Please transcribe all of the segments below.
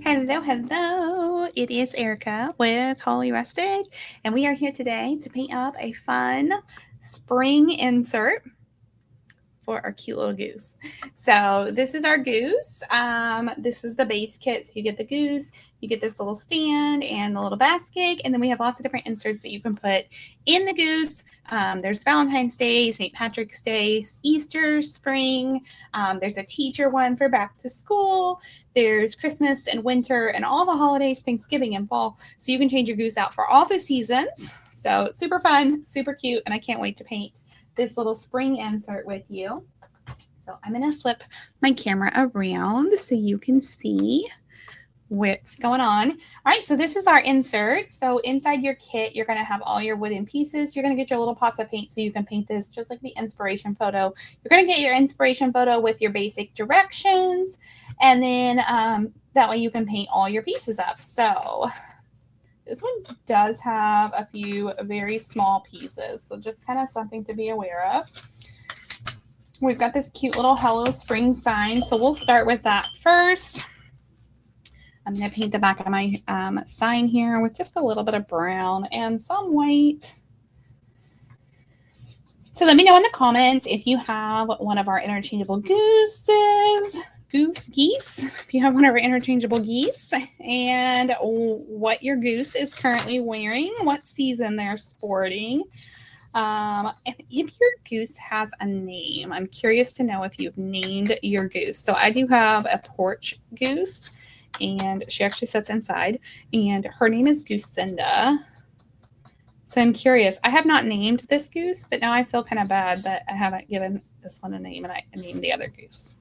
Hello, hello. It is Erica with Holly Rusted, and we are here today to paint up a fun spring insert for our cute little goose. So this is our goose. This is the base kit. So you get the goose, you get this little stand and the little basket, and then we have lots of different inserts that you can put in the goose. There's Valentine's Day, St. Patrick's Day, Easter, spring. There's a teacher one for back to school. There's Christmas and winter and all the holidays, Thanksgiving and fall. So you can change your goose out for all the seasons. So super fun, super cute, and I can't wait to paint this little spring insert with you. So I'm going to flip my camera around so you can see what's going on. All right, so this is our insert. So inside your kit, you're going to have all your wooden pieces. You're going to get your little pots of paint so you can paint this just like the inspiration photo. You're going to get your inspiration photo with your basic directions, and then that way you can paint all your pieces up. So this one does have a few very small pieces, so just kind of something to be aware of. We've got this cute little Hello Spring sign, so we'll start with that first. I'm going to paint the back of my sign here with just a little bit of brown and some white. So let me know in the comments if you have one of our interchangeable geese, if you have one of our interchangeable geese, and what your goose is currently wearing, what season they're sporting. And if your goose has a name, I'm curious to know if you've named your goose. So I do have a porch goose, and she actually sits inside, and her name is Goosinda. So I'm curious. I have not named this goose, but now I feel kind of bad that I haven't given this one a name and I named the other goose.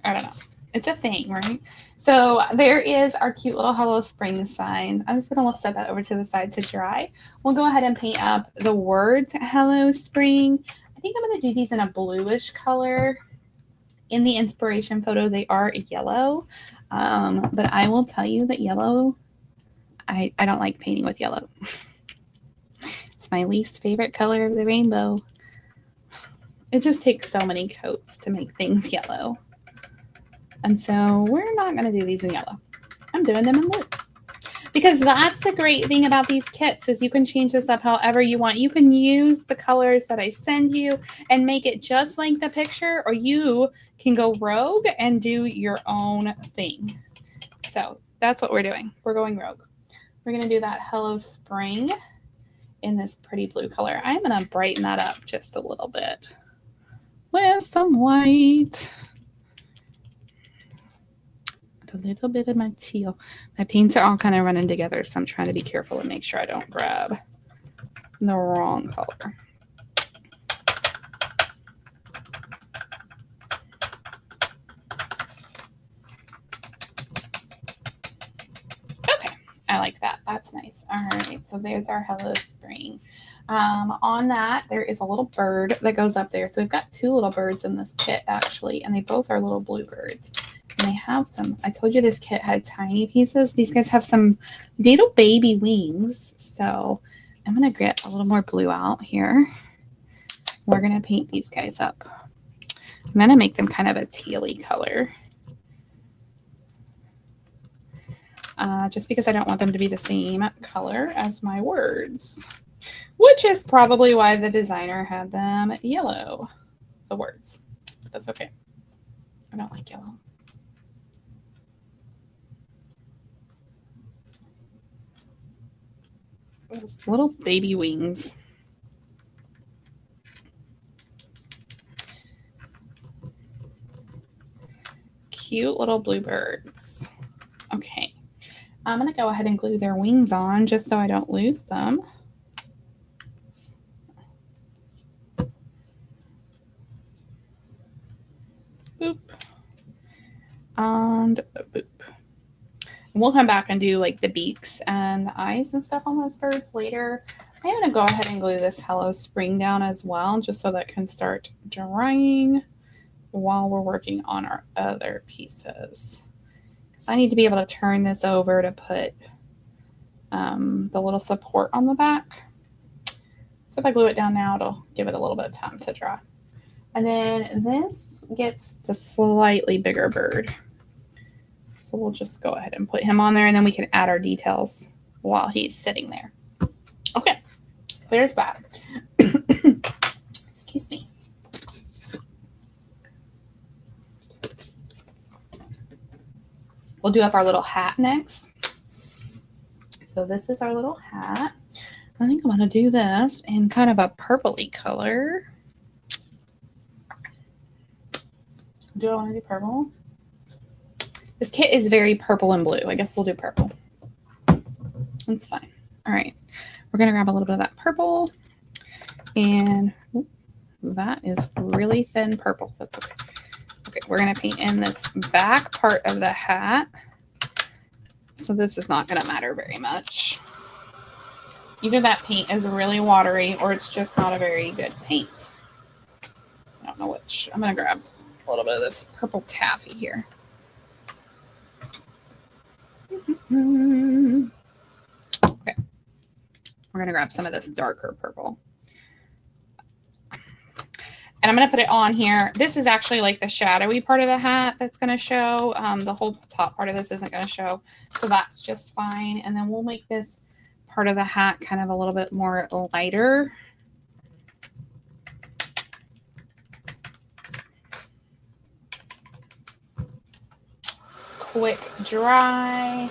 I don't know. It's a thing, right? So there is our cute little Hello Spring sign. I'm just going to set that over to the side to dry. We'll go ahead and paint up the words Hello Spring. I think I'm going to do these in a bluish color. In the inspiration photo, they are yellow. But I will tell you that yellow, I don't like painting with yellow. It's my least favorite color of the rainbow. It just takes so many coats to make things yellow. And so we're not going to do these in yellow. I'm doing them in blue. Because that's the great thing about these kits is you can change this up however you want. You can use the colors that I send you and make it just like the picture, or you can go rogue and do your own thing. So that's what we're doing. We're going rogue. We're going to do that Hello Spring in this pretty blue color. I'm going to brighten that up just a little bit with some white. A little bit of my teal. My paints are all kind of running together, so I'm trying to be careful and make sure I don't grab the wrong color. Okay, I like that. That's nice. All right, so there's our Hello Spring. On that, there is a little bird that goes up there. So we've got two little birds in this kit, actually, and they both are little bluebirds. And they have some, I told you this kit had tiny pieces. These guys have some little baby wings. So I'm going to get a little more blue out here. We're going to paint these guys up. I'm going to make them kind of a tealy color. Just because I don't want them to be the same color as my words. Which is probably why the designer had them yellow, the words. But that's okay. I don't like yellow. Those little baby wings. Cute little bluebirds. Okay. I'm going to go ahead and glue their wings on just so I don't lose them. Boop. And boop. We'll come back and do like the beaks and the eyes and stuff on those birds later. I'm going to go ahead and glue this Hello Spring down as well, just so that can start drying while we're working on our other pieces. Because I need to be able to turn this over to put the little support on the back. So if I glue it down now, it'll give it a little bit of time to dry. And then this gets the slightly bigger bird. So we'll just go ahead and put him on there, and then we can add our details while he's sitting there. Okay, there's that. Excuse me. We'll do up our little hat next. So this is our little hat. I think I'm going to do this in kind of a purpley color. Do I want to do purple? This kit is very purple and blue. I guess we'll do purple. That's fine. All right. We're going to grab a little bit of that purple. And that is really thin purple. That's okay. Okay, we're going to paint in this back part of the hat. So this is not going to matter very much. Either that paint is really watery or it's just not a very good paint. I don't know which. I'm going to grab a little bit of this purple taffy here. Okay. We're going to grab some of this darker purple. And I'm going to put it on here. This is actually like the shadowy part of the hat that's going to show. The whole top part of this isn't going to show. So that's just fine. And then we'll make this part of the hat kind of a little bit more lighter. Quick dry.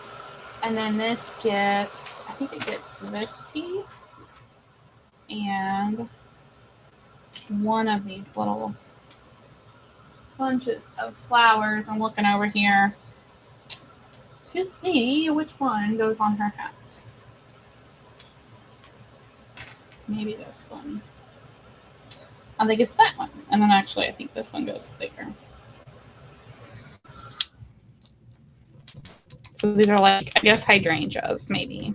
And then this gets, I think it gets this piece. And one of these little bunches of flowers. I'm looking over here to see which one goes on her hat. Maybe this one. I think it's that one. And then actually I think this one goes there. So these are like, I guess, hydrangeas, maybe.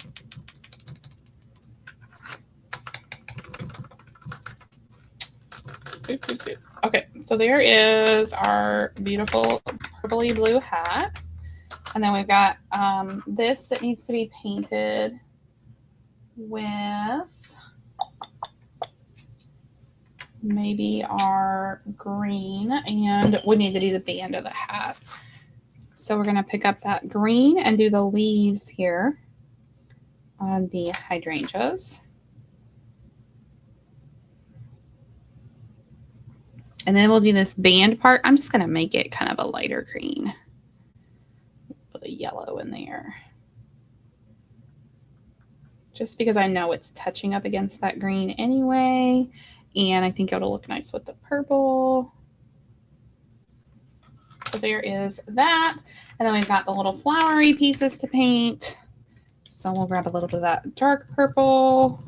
Okay, so there is our beautiful purpley blue hat. And then we've got this that needs to be painted with maybe our green, and we need to do the band of the hat. So we're going to pick up that green and do the leaves here on the hydrangeas. And then we'll do this band part. I'm just going to make it kind of a lighter green. Put a yellow in there. Just because I know it's touching up against that green anyway. And I think it'll look nice with the purple. So there is that. And then we've got the little flowery pieces to paint. So we'll grab a little bit of that dark purple.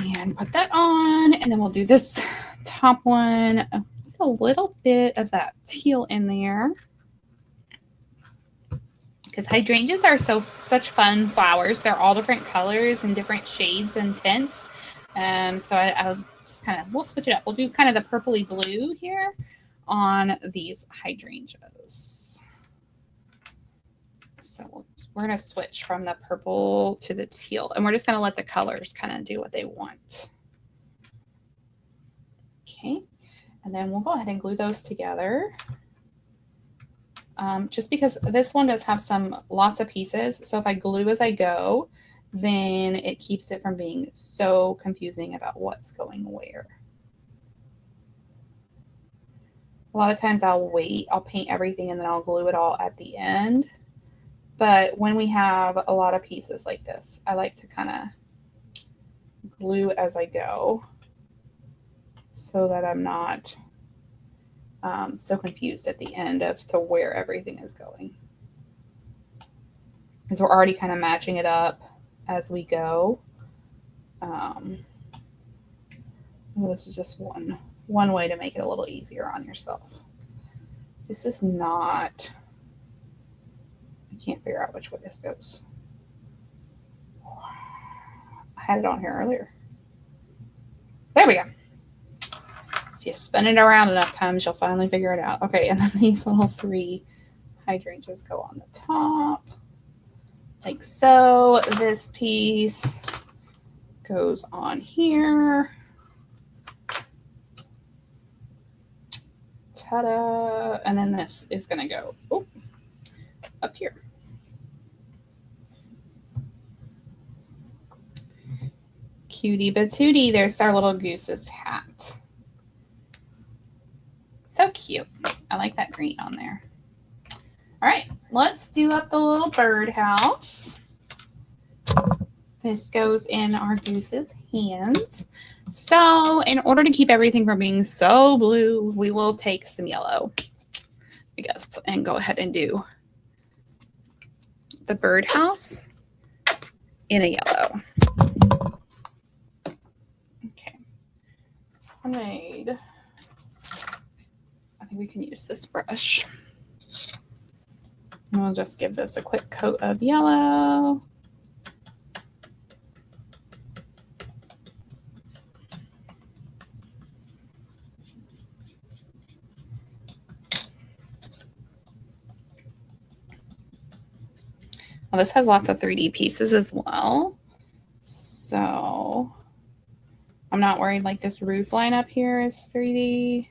And put that on. And then we'll do this top one, a little bit of that teal in there, because hydrangeas are such fun flowers. They're all different colors and different shades and tints. So I'll just kind of, we'll switch it up. We'll do kind of the purpley blue here on these hydrangeas. So we're going to switch from the purple to the teal, and we're just going to let the colors kind of do what they want. Okay, and then we'll go ahead and glue those together. Just because this one does have lots of pieces, so if I glue as I go, then it keeps it from being so confusing about what's going where. A lot of times I'll paint everything and then I'll glue it all at the end. But when we have a lot of pieces like this, I like to kind of glue as I go, so that I'm not so confused at the end as to where everything is going. Because we're already kind of matching it up as we go. This is just one way to make it a little easier on yourself. This is not, I can't figure out which way this goes. I had it on here earlier. There we go. If you spin it around enough times, you'll finally figure it out. Okay, and then these little 3 hydrangeas go on the top, like so. This piece goes on here. Ta-da! And then this is going to go up here. Cutie patootie. There's our little goose's hat. So cute. I like that green on there. All right, let's do up the little birdhouse. This goes in our goose's hands. So in order to keep everything from being so blue, we will take some yellow, I guess, and go ahead and do the birdhouse in a yellow. Okay. I think we can use this brush. And we'll just give this a quick coat of yellow. Well, this has lots of 3D pieces as well. So I'm not worried, like this roof line up here is 3D.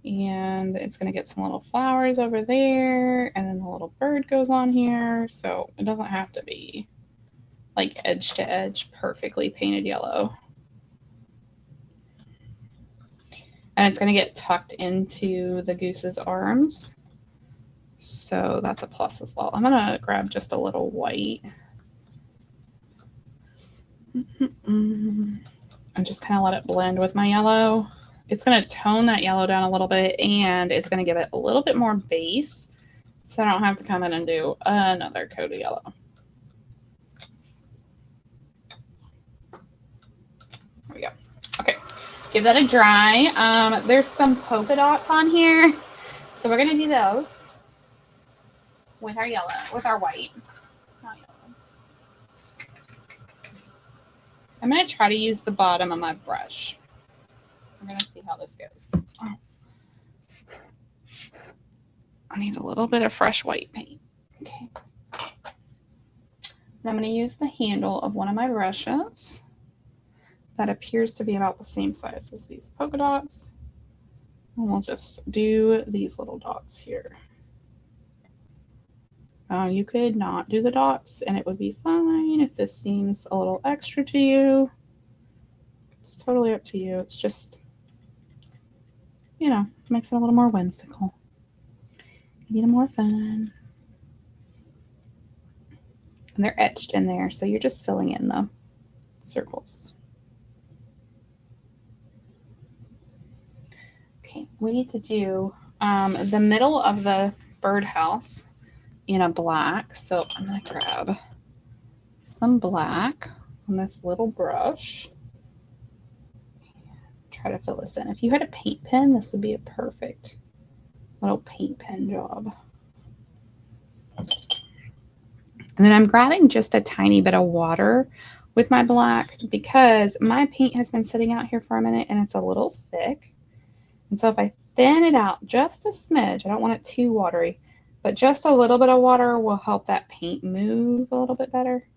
And it's going to get some little flowers over there. And then the little bird goes on here. So it doesn't have to be like edge to edge perfectly painted yellow. And it's going to get tucked into the goose's arms. So that's a plus as well. I'm going to grab just a little white. And just kind of let it blend with my yellow. It's going to tone that yellow down a little bit, and it's going to give it a little bit more base, so I don't have to come in and do another coat of yellow. There we go. Okay, give that a dry. There's some polka dots on here, so we're going to do those with our yellow, with our white. Not yellow. I'm going to try to use the bottom of my brush. We're going to see how this goes. Oh. I need a little bit of fresh white paint. Okay. And I'm going to use the handle of one of my brushes that appears to be about the same size as these polka dots. And we'll just do these little dots here. You could not do the dots and it would be fine if this seems a little extra to you. It's totally up to you. It's just, you know, makes it a little more whimsical. A little more fun. And they're etched in there, so you're just filling in the circles. Okay, we need to do the middle of the birdhouse in a black. So I'm going to grab some black on this little brush. Try to fill this in. If you had a paint pen, this would be a perfect little paint pen job. And then I'm grabbing just a tiny bit of water with my black because my paint has been sitting out here for a minute and it's a little thick. And so if I thin it out just a smidge, I don't want it too watery, but just a little bit of water will help that paint move a little bit better.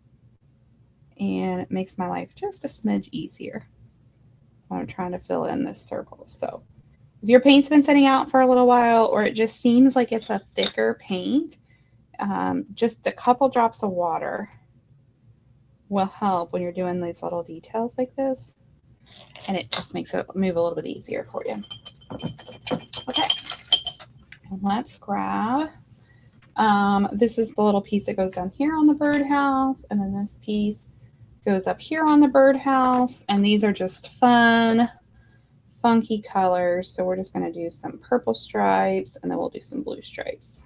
And it makes my life just a smidge easier when I'm trying to fill in this circle. So if your paint's been sitting out for a little while or it just seems like it's a thicker paint, just a couple drops of water will help when you're doing these little details like this. And it just makes it move a little bit easier for you. Okay. And let's grab, this is the little piece that goes down here on the birdhouse. And then this piece goes up here on the birdhouse. And these are just fun, funky colors. So we're just going to do some purple stripes and then we'll do some blue stripes.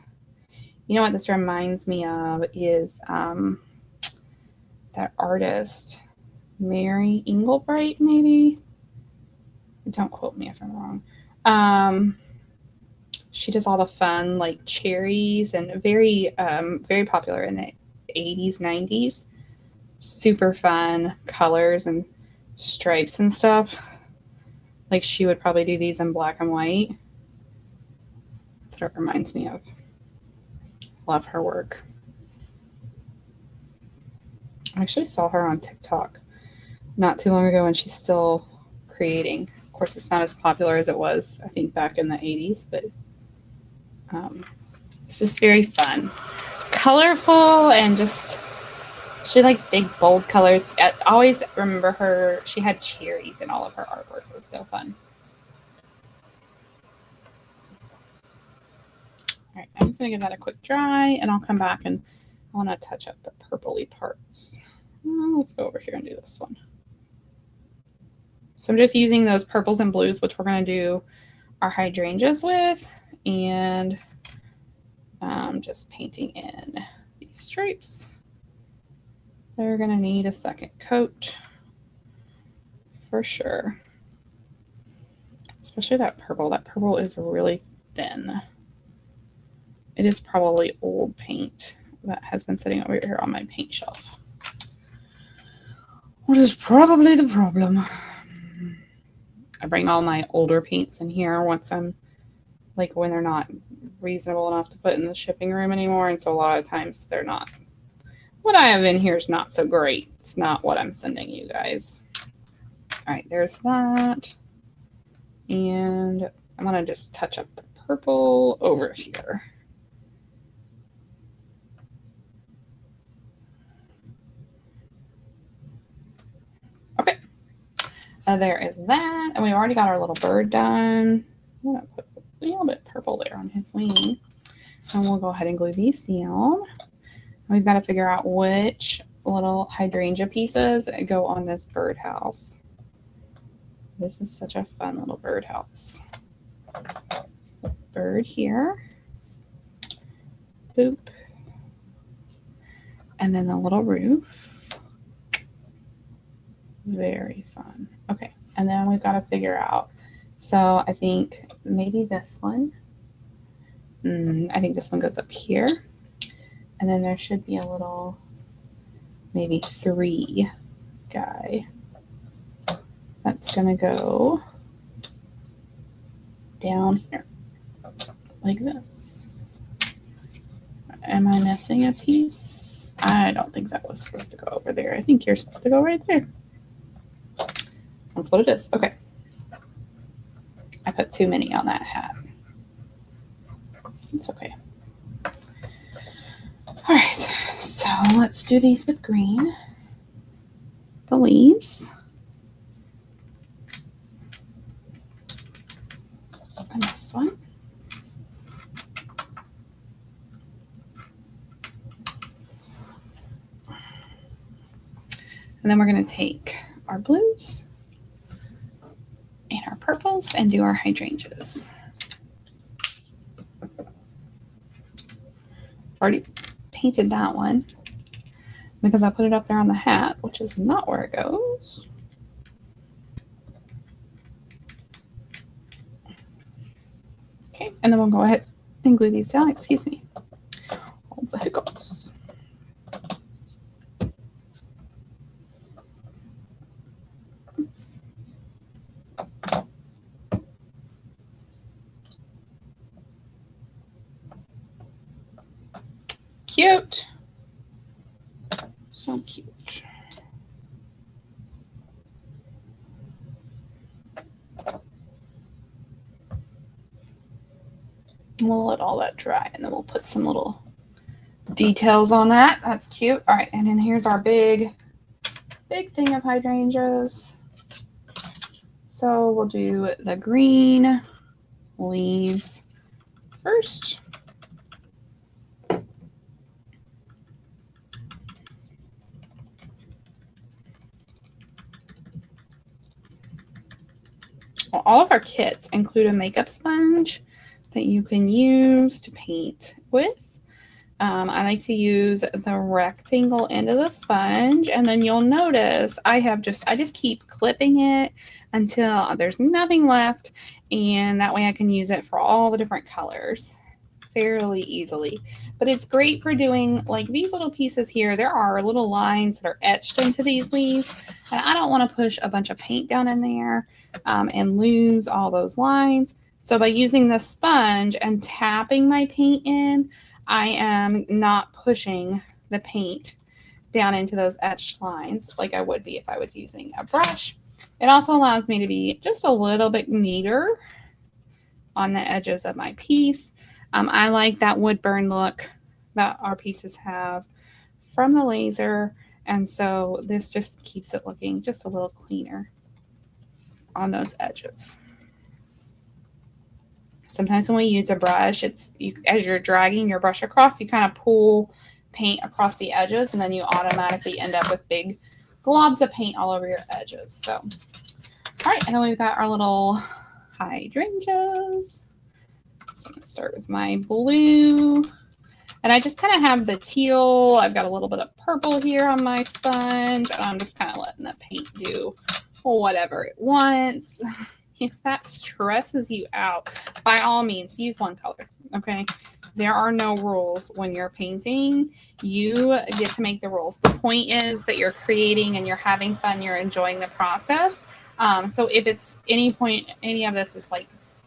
You know what this reminds me of is that artist, Mary Engelbreit, maybe? Don't quote me if I'm wrong. She does all the fun, like cherries and very, very popular in the 80s, 90s. Super fun colors and stripes and stuff. Like she would probably do these in black and white. That's what it reminds me of. Love her work. I actually saw her on TikTok not too long ago and she's still creating. course, it's not as popular as it was, I think, back in the 80s, but it's just very fun. Colorful and just, she likes big, bold colors. I always remember her, she had cherries in all of her artwork. It was so fun. All right, I'm just going to give that a quick dry, and I'll come back and I want to touch up the purpley parts. Let's go over here and do this one. So I'm just using those purples and blues, which we're going to do our hydrangeas with, and just painting in these stripes. They're going to need a second coat for sure, especially that purple. That purple is really thin. It is probably old paint that has been sitting over here on my paint shelf, which is probably the problem. I bring all my older paints in here once I'm, like, when they're not reasonable enough to put in the shipping room anymore, and so a lot of times they're not. What I have in here is not so great. It's not what I'm sending you guys. All right, there's that. And I'm going to just touch up the purple over here. Okay. There is that. And we've already got our little bird done. I'm going to put a little bit purple there on his wing. And we'll go ahead and glue these down. We've got to figure out which little hydrangea pieces go on this birdhouse. This is such a fun little birdhouse. So bird here. Boop. And then the little roof. Very fun. Okay. And then we've got to figure out. So I think maybe this one. I think this one goes up here. And then there should be a little, maybe 3 guy. That's going to go down here, like this. Am I missing a piece? I don't think that was supposed to go over there. I think you're supposed to go right there. That's what it is. Okay. I put too many on that hat. It's okay. All right, so let's do these with green. The leaves. And this one. And then we're going to take our blues and our purples and do our hydrangeas. Already painted that one because I put it up there on the hat, which is not where it goes. Okay, and then we'll go ahead and glue these down. Excuse me. Hold the hiccups. Cute. So cute. And we'll let all that dry, and then we'll put some little details on that. That's cute. All right, and then here's our big thing of hydrangeas. So we'll do the green leaves first. Well, all of our kits include a makeup sponge that you can use to paint with. I like to use the rectangle end of the sponge, and then you'll notice I just keep clipping it until there's nothing left, and that way I can use it for all the different colors fairly easily. But it's great for doing like these little pieces here. There are little lines that are etched into these leaves, and I don't want to push a bunch of paint down in there and lose all those lines. So by using the sponge and tapping my paint in, I am not pushing the paint down into those etched lines like I would be if I was using a brush. It also allows me to be just a little bit neater on the edges of my piece. I like that wood burn look that our pieces have from the laser, and so this just keeps it looking just a little cleaner on those edges. Sometimes when we use a brush, as you're dragging your brush across, you kind of pull paint across the edges, and then you automatically end up with big globs of paint all over your edges. So, all right, and then we've got our little hydrangeas. So I'm going to start with my blue. And I just kind of have the teal. I've got a little bit of purple here on my sponge. And I'm just kind of letting the paint do whatever it wants. If that stresses you out, by all means, use one color, okay? There are no rules when you're painting. You get to make the rules. The point is that you're creating and you're having fun. You're enjoying the process. So if it's any of this is like,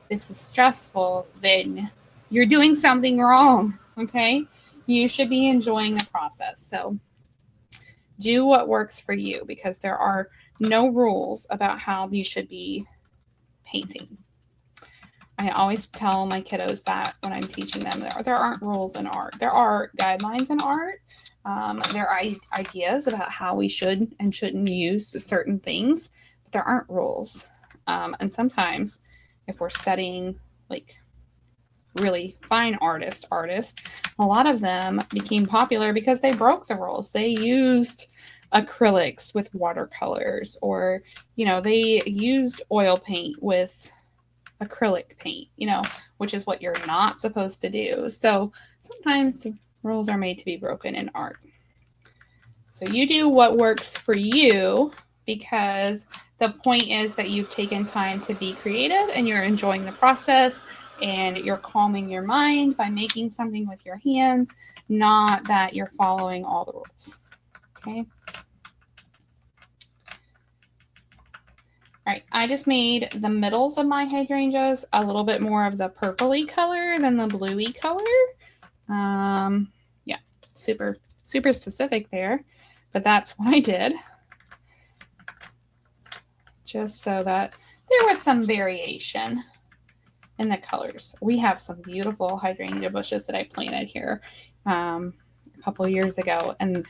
this is stressful, then you're doing something wrong, okay? You should be enjoying the process. So do what works for you, because there are no rules about how you should be painting. I always tell my kiddos that when I'm teaching them, there aren't rules in art. There are guidelines in art. There are ideas about how we should and shouldn't use certain things, but there aren't rules. And sometimes if we're studying like really fine artists, a lot of them became popular because they broke the rules. They used acrylics with watercolors, or, you know, they used oil paint with acrylic paint, you know, which is what you're not supposed to do. So sometimes rules are made to be broken in art. So you do what works for you, because the point is that you've taken time to be creative and you're enjoying the process and you're calming your mind by making something with your hands, not that you're following all the rules. Okay. All right, I just made the middles of my hydrangeas a little bit more of the purpley color than the bluey color. Yeah, super specific there, but that's what I did. Just so that there was some variation in the colors. We have some beautiful hydrangea bushes that I planted here a couple of years ago, and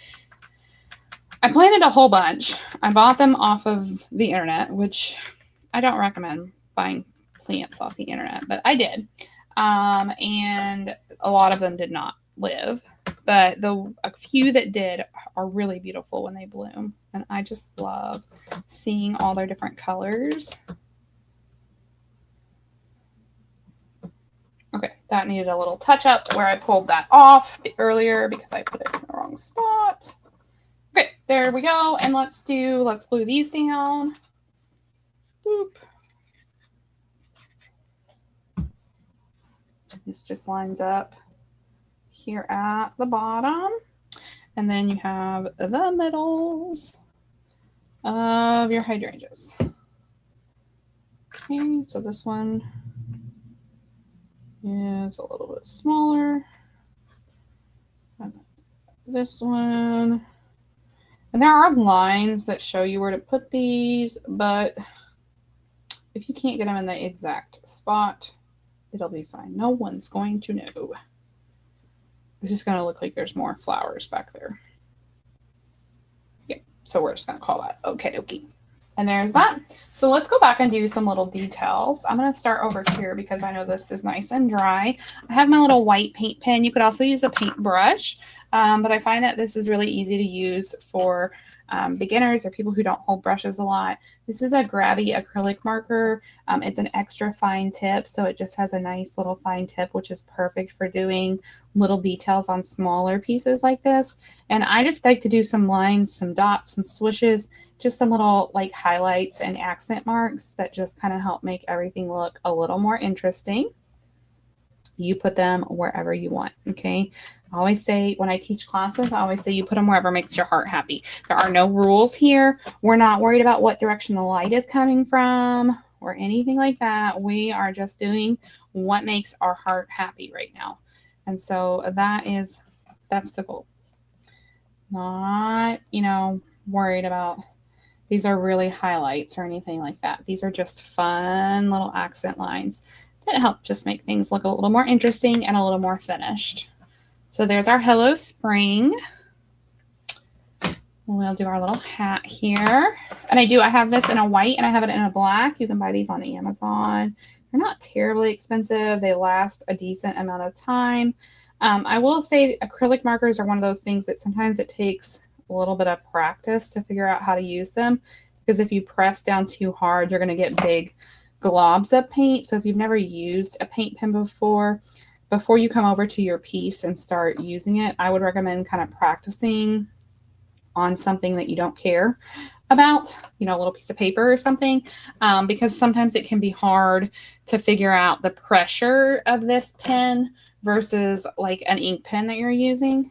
I planted a whole bunch. I bought them off of the internet, which I don't recommend buying plants off the internet, but I did. And a lot of them did not live, but a few that did are really beautiful when they bloom. And I just love seeing all their different colors. Okay, that needed a little touch up where I pulled that off earlier because I put it in the wrong spot. Okay, there we go. And let's glue these down. Boop. This just lines up here at the bottom. And then you have the middles of your hydrangeas. Okay, so this one is a little bit smaller. This one. And there are lines that show you where to put these, but if you can't get them in the exact spot, it'll be fine. No one's going to know. It's just going to look like there's more flowers back there. Yeah, so we're just going to call that okay dokie. And there's that. So let's go back and do some little details. I'm going to start over here because I know this is nice and dry. I have my little white paint pen. You could also use a paintbrush, but I find that this is really easy to use for beginners or people who don't hold brushes a lot. This is a grabby acrylic marker. It's an extra fine tip, so it just has a nice little fine tip, which is perfect for doing little details on smaller pieces like this. And I just like to do some lines, some dots, some swishes, just some little like highlights and accent marks that just kind of help make everything look a little more interesting. You put them wherever you want, okay? I always say when I teach classes, I always say you put them wherever makes your heart happy. There are no rules here. We're not worried about what direction the light is coming from or anything like that. We are just doing what makes our heart happy right now. And so that's the goal. Not, worried about these are really highlights or anything like that. These are just fun little accent lines that help just make things look a little more interesting and a little more finished. So there's our Hello Spring. We'll do our little hat here. And I have this in a white and I have it in a black. You can buy these on Amazon. They're not terribly expensive. They last a decent amount of time. I will say acrylic markers are one of those things that sometimes it takes a little bit of practice to figure out how to use them, because if you press down too hard, you're going to get big globs of paint. So if you've never used a paint pen before you come over to your piece and start using it, I would recommend kind of practicing on something that you don't care about, you know, a little piece of paper or something, because sometimes it can be hard to figure out the pressure of this pen versus like an ink pen that you're using.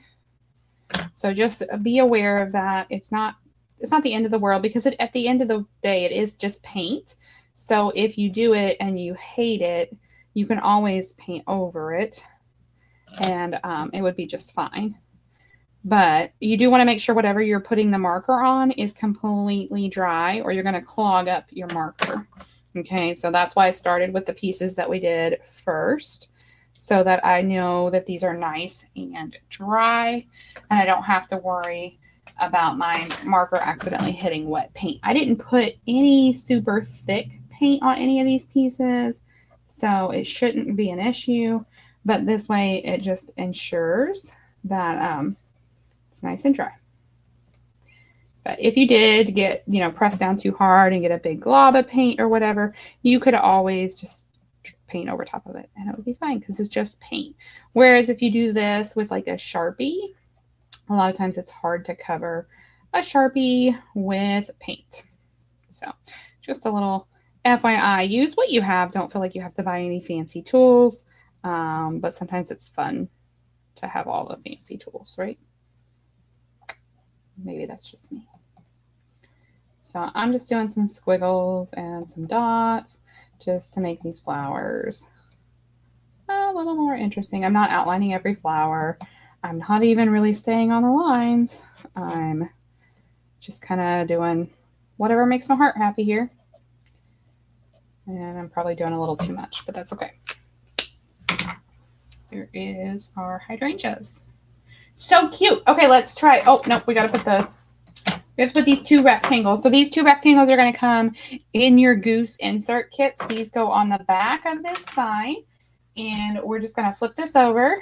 So just be aware of that. It's not the end of the world, because at the end of the day, it is just paint. So if you do it and you hate it, you can always paint over it and it would be just fine. But you do want to make sure whatever you're putting the marker on is completely dry, or you're going to clog up your marker. Okay, so that's why I started with the pieces that we did first, so that I know that these are nice and dry, and I don't have to worry about my marker accidentally hitting wet paint. I didn't put any super thick paint on any of these pieces, so it shouldn't be an issue, but this way it just ensures that it's nice and dry. But if you did get, you know, pressed down too hard and get a big glob of paint or whatever, you could always just paint over top of it and it would be fine, because it's just paint. Whereas if you do this with like a Sharpie, a lot of times it's hard to cover a Sharpie with paint. So just a little FYI, use what you have. Don't feel like you have to buy any fancy tools, but sometimes it's fun to have all the fancy tools, right? Maybe that's just me. So I'm just doing some squiggles and some dots just to make these flowers a little more interesting. I'm not outlining every flower. I'm not even really staying on the lines. I'm just kind of doing whatever makes my heart happy here. And I'm probably doing a little too much, but that's okay. Here is our hydrangeas. So cute. Okay, let's try. Oh, no, we got to put these two rectangles. So these two rectangles are going to come in your Goose Insert kits. These go on the back of this side. And we're just going to flip this over.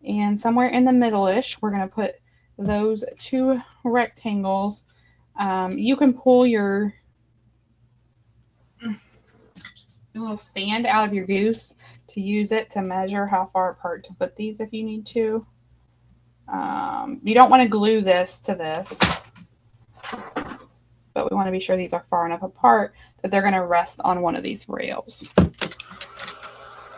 And somewhere in the middle-ish, we're going to put those two rectangles. You can pull your little stand out of your goose to use it to measure how far apart to put these if you need to. You don't want to glue this to this, but we want to be sure these are far enough apart that they're going to rest on one of these rails. I'm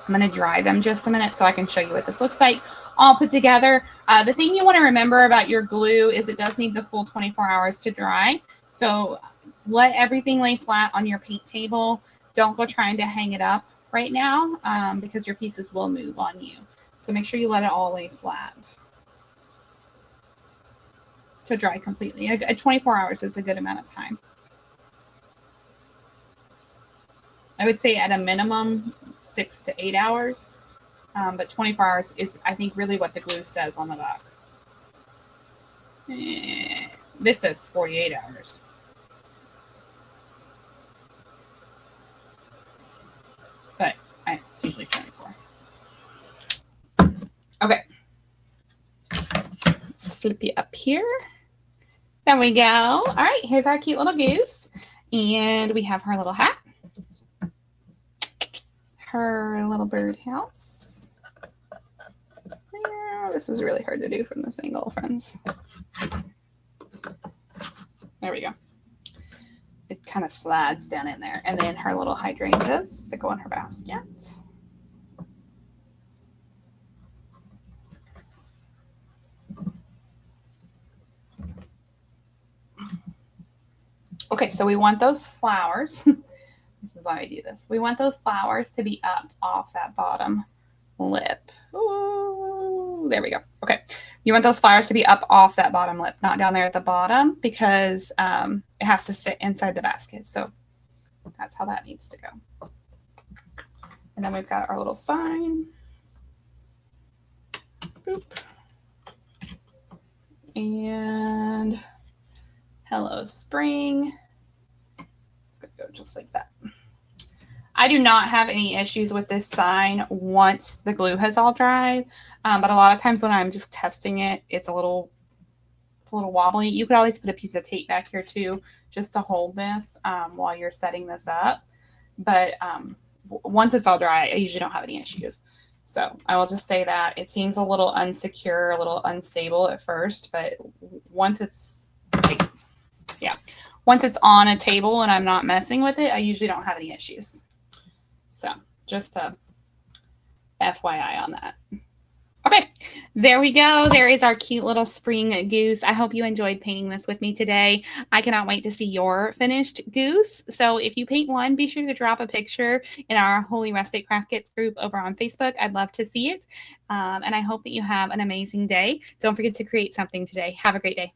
going to dry them just a minute so I can show you what this looks like all put together. The thing you want to remember about your glue is it does need the full 24 hours to dry. So let everything lay flat on your paint table. Don't go trying to hang it up right now because your pieces will move on you. So make sure you let it all lay flat to dry completely. 24 hours is a good amount of time. I would say at a minimum 6 to 8 hours, but 24 hours is, I think, really what the glue says on the back. This says 48 hours. But it's usually 24. Okay. Let's flip you up here. There we go. All right, here's our cute little goose. And we have her little hat. Her little birdhouse. Yeah, this is really hard to do from this angle, friends. There we go. It kind of slides down in there. And then her little hydrangeas that go in her basket. Okay, so we want those flowers. This is why I do this. We want those flowers to be up off that bottom lip. Ooh. There we go. Okay. You want those flowers to be up off that bottom lip, not down there at the bottom, because it has to sit inside the basket. So that's how that needs to go. And then we've got our little sign. Boop. And hello, spring. It's going to go just like that. I do not have any issues with this sign once the glue has all dried. But a lot of times when I'm just testing it, it's a little wobbly. You could always put a piece of tape back here too, just to hold this while you're setting this up. But once it's all dry, I usually don't have any issues. So I will just say that it seems a little unsecure, a little unstable at first, but once it's like, yeah, once it's on a table and I'm not messing with it, I usually don't have any issues. So just a FYI on that. Okay, there we go. There is our cute little spring goose. I hope you enjoyed painting this with me today. I cannot wait to see your finished goose. So if you paint one, be sure to drop a picture in our Holy Rustic Craft Kits group over on Facebook. I'd love to see it. And I hope that you have an amazing day. Don't forget to create something today. Have a great day.